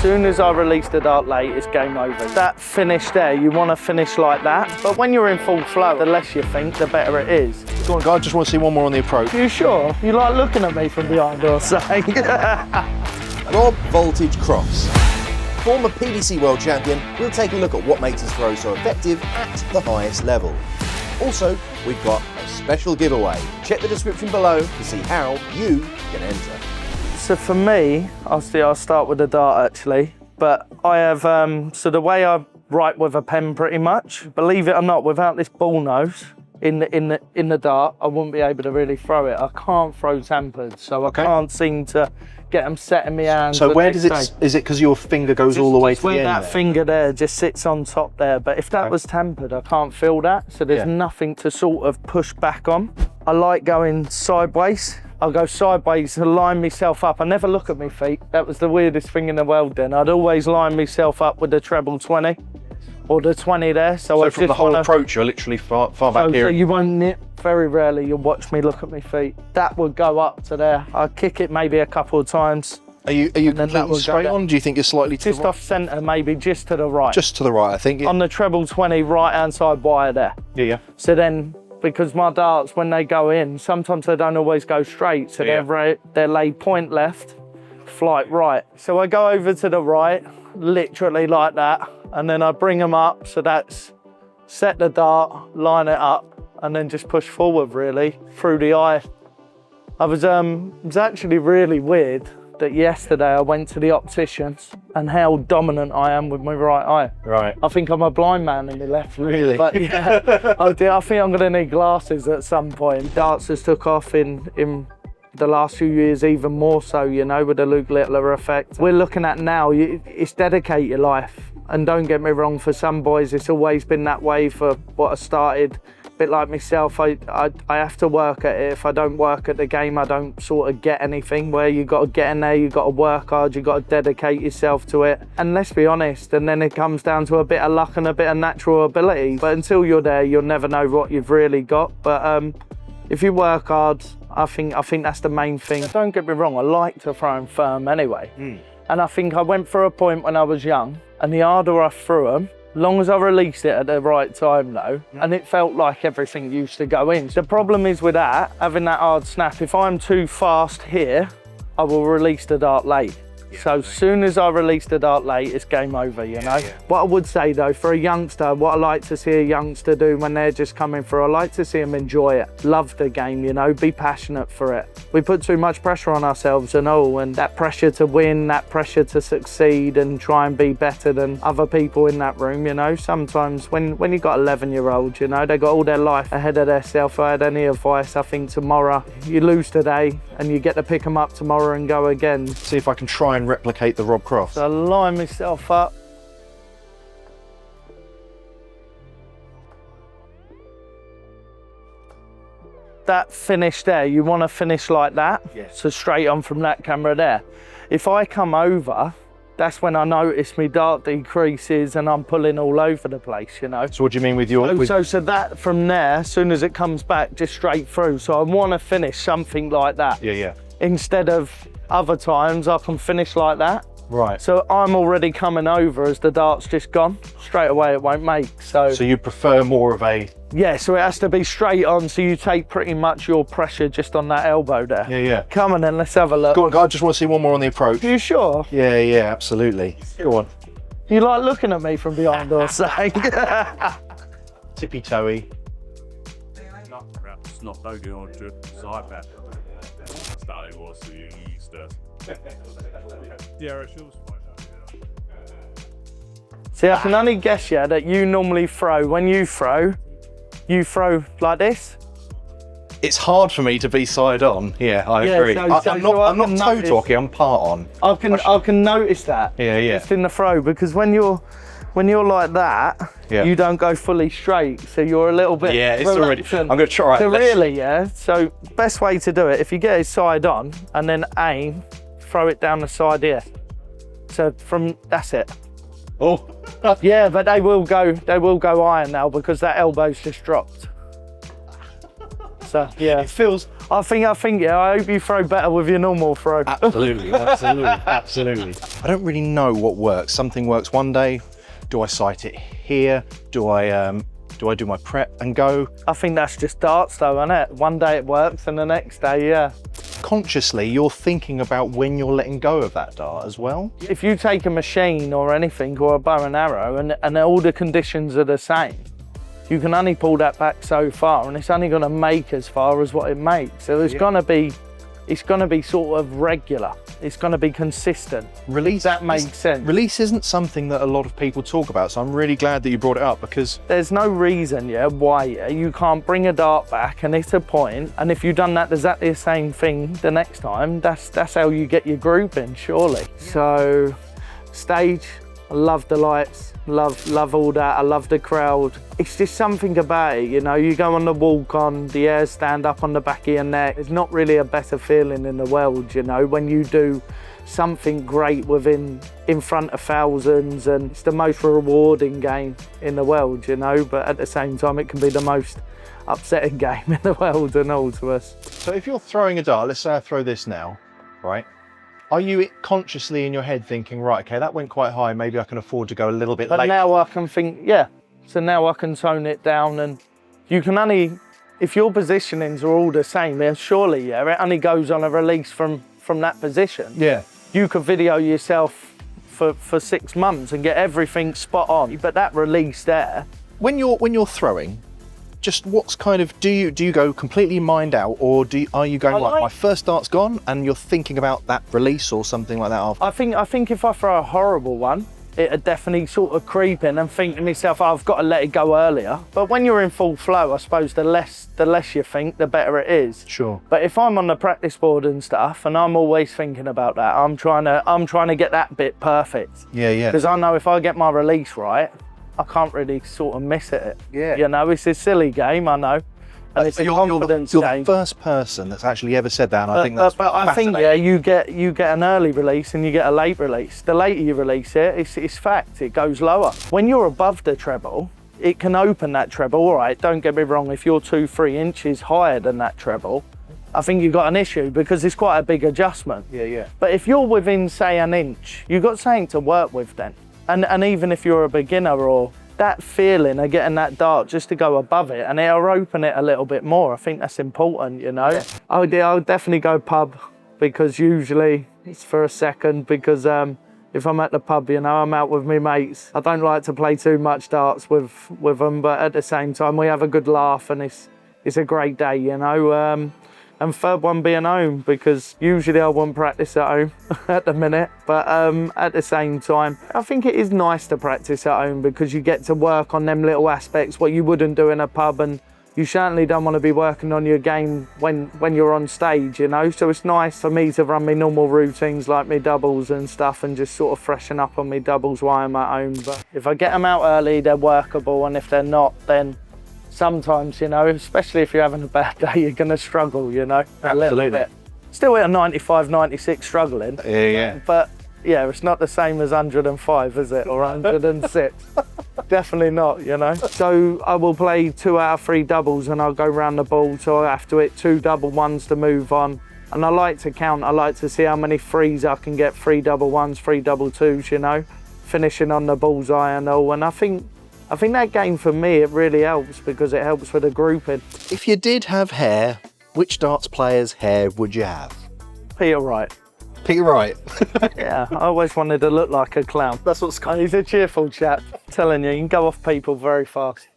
soon as I release the dart late, it's game over. That finish there, you want to finish like that. But when you're in full flow, the less you think, the better it is. Go on, guy, I just want to see one more on the approach. You sure? You like looking at me from behind or something? Rob Voltage Cross. Former PDC World Champion, we'll take a look at what makes his throw so effective at the highest level. Also, we've got a special giveaway. Check the description below to see how you can enter. So for me, I'll start with the dart actually, but I have, so the way I write with a pen pretty much, believe it or not, without this ball nose in the dart, I wouldn't be able to really throw it. I can't throw tampered, so I can't seem to get them set in my hands. So where does it, is it because your finger goes all the way to the end? That finger there just sits on top there, but if that was tampered, I can't feel that, so there's nothing to sort of push back on. I like going sideways. I'll go sideways to line myself up. I never look at my feet. That was the weirdest thing in the world then. I'd always line myself up with the treble 20 or the 20 there. So from the whole approach, you're literally far back here. So you won't nip, very rarely you'll watch me look at my feet. That would go up to there. I'll kick it maybe a couple of times. Are you completely straight on? Do you think you're slightly to just the right? Off centre, maybe just to the right. Just to the right, I think. Yeah. On the treble 20, right hand side wire there. Yeah. So then, because my darts, when they go in, sometimes they don't always go straight. So they're laid point left, flight right. So I go over to the right, literally like that, and then I bring them up. So that's set the dart, line it up, and then just push forward really through the eye. It was actually really weird that yesterday I went to the opticians and how dominant I am with my right eye. Right. I think I'm a blind man in my left. Really? But yeah, I think I'm gonna need glasses at some point. Darts has took off in the last few years even more so, you know, with the Luke Littler effect. We're looking at now, it's dedicate your life. And don't get me wrong, for some boys, it's always been that way for what I started. Bit like myself, I have to work at it. If I don't work at the game, I don't sort of get anything. Where you got to get in there, you got to work hard, you got to dedicate yourself to it. And let's be honest, and then it comes down to a bit of luck and a bit of natural ability. But until you're there, you'll never know what you've really got. But if you work hard, I think that's the main thing. Don't get me wrong, I like to throw them firm anyway. And I think I went through a point when I was young, and the harder I threw them, long as I released it at the right time though, and it felt like everything used to go in. The problem is with that, having that hard snap, if I'm too fast here, I will release the dart late. So soon as I release the dart late, it's game over, you know? What I would say though, for a youngster, what I like to see a youngster do when they're just coming through, I like to see them enjoy it, love the game, you know, be passionate for it. We put too much pressure on ourselves and all, and that pressure to win, that pressure to succeed and try and be better than other people in that room, you know? Sometimes when you've got 11-year-olds, you know, they got all their life ahead of themselves. If I had any advice, I think tomorrow, you lose today and you get to pick them up tomorrow and go again. See if I can try and replicate the Rob Cross. So I line myself up. That finish there, you want to finish like that. So straight on from that camera there. If I come over, that's when I notice my dart decreases and I'm pulling all over the place, you know. So what do you mean with your... So that from there, as soon as it comes back, just straight through. So I want to finish something like that. Yeah. Instead of other times, I can finish like that. Right. So I'm already coming over as the dart's just gone. Straight away it won't make, so you prefer more of a... Yeah, so it has to be straight on, so you take pretty much your pressure just on that elbow there. Yeah. Come on then, let's have a look. Go on, I just want to see one more on the approach. Are you sure? Yeah, absolutely. Go on. You like looking at me from behind or something? Tippy-toey. It's not no good on the side back. That was the used to. Yeah, she was fine. See, I can only guess, yeah, that you normally throw, when you throw like this. It's hard for me to be side on. Yeah, I agree. I'm not toe talking, I'm part on. I can notice that. Yeah. Just in the throw, because when you're like that, you don't go fully straight, so you're a little bit it's already. I'm going to try. So really, so best way to do it, if you get it side on and then aim, throw it down the side here. So that's it. Oh. Yeah, but they will go iron now because that elbow's just dropped. So yeah. It feels, I think, yeah, I hope you throw better with your normal throw. Absolutely, absolutely. I don't really know what works. Something works one day. Do I sight it here? Do I do my prep and go? I think that's just darts though, isn't it? One day it works and the next day, yeah. Consciously, you're thinking about when you're letting go of that dart as well? If you take a machine or anything, or a bow and arrow, and all the conditions are the same, you can only pull that back so far, and it's only going to make as far as what it makes. So it's going to be sort of regular. It's going to be consistent. Release, that makes sense. Release isn't something that a lot of people talk about, so I'm really glad that you brought it up, because there's no reason, why you can't bring a dart back and hit a point, and if you've done that exactly the same thing the next time, that's how you get your grouping, surely. So, stage, I love the lights, love all that, I love the crowd. It's just something about it, you go on the walk on, the hairs stand up on the back of your neck. There's not really a better feeling in the world, when you do something great in front of thousands, and it's the most rewarding game in the world, but at the same time it can be the most upsetting game in the world and all to us. So if you're throwing a dart, let's say I throw this now, right? Are you consciously in your head thinking, right, okay, that went quite high, maybe I can afford to go a little bit But late? now I can think, yeah. So now I can tone it down, and you can only, if your positionings are all the same, then surely, it only goes on a release from that position. Yeah. You could video yourself for 6 months and get everything spot on, but that release there. When you're throwing, just what's kind of, do you go completely mind out, or are you going like my first dart's gone and you're thinking about that release or something like that after? I think if I throw a horrible one, it'd definitely sort of creep in and think to myself, I've got to let it go earlier. But when you're in full flow, I suppose the less you think, the better it is. Sure. But if I'm on the practice board and stuff, and I'm always thinking about that, I'm trying to get that bit perfect. Yeah. Because I know if I get my release right, I can't really sort of miss it. Yeah. It's a silly game, I know. And it's a confidence you're game. the first person that's actually ever said that, and I think that's but I think, you get an early release and you get a late release. The later you release it, it's fact, it goes lower. When you're above the treble, it can open that treble. All right, don't get me wrong, if you're 2-3 inches higher than that treble, I think you've got an issue, because it's quite a big adjustment. Yeah. But if you're within, say, an inch, you've got something to work with then. And even if you're a beginner, or that feeling of getting that dart just to go above it, and it'll open it a little bit more. I think that's important, Yeah. I'll definitely go pub, because usually it's for a second, because if I'm at the pub, I'm out with my mates. I don't like to play too much darts with them, but at the same time we have a good laugh, and it's a great day, And third one being home, because usually I wouldn't practice at home at the minute, but at the same time, I think it is nice to practice at home, because you get to work on them little aspects what you wouldn't do in a pub, and you certainly don't want to be working on your game when you're on stage, So it's nice for me to run my normal routines like my doubles and stuff, and just sort of freshen up on my doubles while I'm at home. But if I get them out early, they're workable, and if they're not, then sometimes, especially if you're having a bad day, you're going to struggle, a little bit. Still at a 95, 96 struggling. Yeah. But yeah, it's not the same as 105, is it? Or 106. Definitely not, So I will play 2 out of 3 doubles, and I'll go round the ball, so I have to hit 2 double ones to move on. And I like to count. I like to see how many threes I can get, 3 double ones, 3 double twos, finishing on the bullseye and all. And I think that game, for me, it really helps, because it helps with the grouping. If you did have hair, which darts player's hair would you have? Peter Wright. Peter Wright. Yeah, I always wanted to look like a clown. That's what's kind. He's a cheerful chap. I'm telling you, you can go off people very fast.